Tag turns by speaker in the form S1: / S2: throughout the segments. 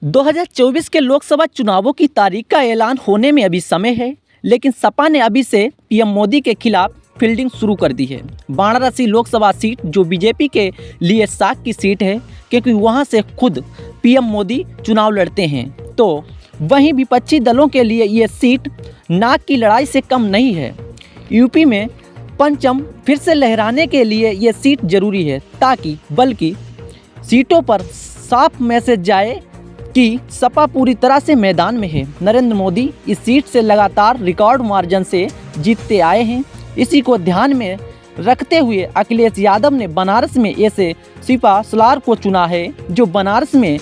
S1: 2024 के लोकसभा चुनावों की तारीख का ऐलान होने में अभी समय है, लेकिन सपा ने अभी से पीएम मोदी के खिलाफ फील्डिंग शुरू कर दी है। वाराणसी लोकसभा सीट जो बीजेपी के लिए साख की सीट है, क्योंकि वहां से खुद पीएम मोदी चुनाव लड़ते हैं, तो वहीं विपक्षी दलों के लिए ये सीट नाक की लड़ाई से कम नहीं है। यूपी में पंचम फिर से लहराने के लिए ये सीट जरूरी है, ताकि बल्कि सीटों पर साफ मैसेज जाए कि सपा पूरी तरह से मैदान में है। नरेंद्र मोदी इस सीट से लगातार रिकॉर्ड मार्जिन से जीतते आए हैं। इसी को ध्यान में रखते हुए अखिलेश यादव ने बनारस में ऐसे सिपा सलार को चुना है, जो बनारस में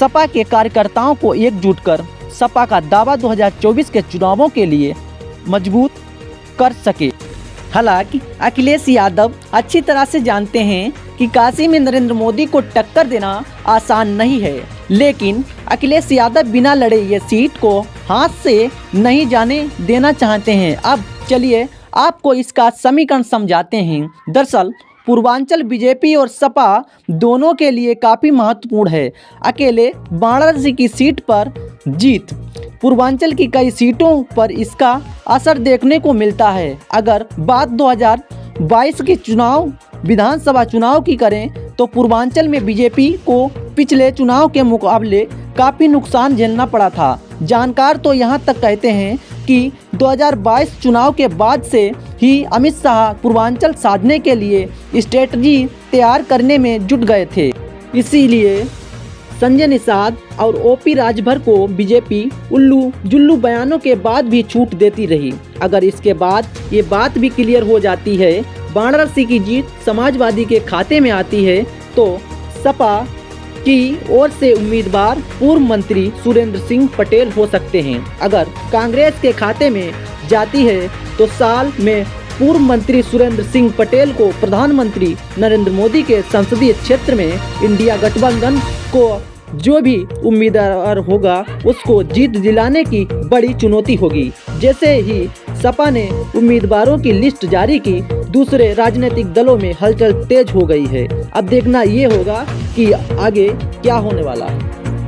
S1: सपा के कार्यकर्ताओं को एकजुट कर सपा का दावा 2024 के चुनावों के लिए मजबूत कर सके। हालांकि अखिलेश यादव अच्छी तरह से जानते हैं कि काशी में नरेंद्र मोदी को टक्कर देना आसान नहीं है, लेकिन अखिलेश यादव बिना लड़े ये सीट को हाथ से नहीं जाने देना चाहते हैं। अब चलिए आपको इसका समीकरण समझाते हैं। दरअसल पूर्वांचल बीजेपी और सपा दोनों के लिए काफ़ी महत्वपूर्ण है। अकेले वाराणसी की सीट पर जीत पूर्वांचल की कई सीटों पर इसका असर देखने को मिलता है। अगर बात 2022 के चुनाव विधानसभा चुनाव की करें तो पूर्वांचल में बीजेपी को पिछले चुनाव के मुकाबले काफ़ी नुकसान झेलना पड़ा था। जानकार तो यहां तक कहते हैं कि 2022 चुनाव के बाद से ही अमित शाह पूर्वांचल साधने के लिए स्ट्रेटजी तैयार करने में जुट गए थे। इसीलिए संजय निषाद और ओपी राजभर को बीजेपी उल्लू जुल्लू बयानों के बाद भी छूट देती रही। अगर इसके बाद ये बात भी क्लियर हो जाती है, वाराणसी की जीत समाजवादी के खाते में आती है, तो सपा की ओर से उम्मीदवार पूर्व मंत्री सुरेंद्र सिंह पटेल हो सकते हैं। अगर कांग्रेस के खाते में जाती है तो साल में पूर्व मंत्री सुरेंद्र सिंह पटेल को प्रधानमंत्री नरेंद्र मोदी के संसदीय क्षेत्र में इंडिया गठबंधन को जो भी उम्मीदवार होगा उसको जीत दिलाने की बड़ी चुनौती होगी। जैसे ही सपा ने उम्मीदवारों की लिस्ट जारी की, दूसरे राजनीतिक दलों में हलचल तेज हो गई है। अब देखना ये होगा कि आगे क्या होने वाला है।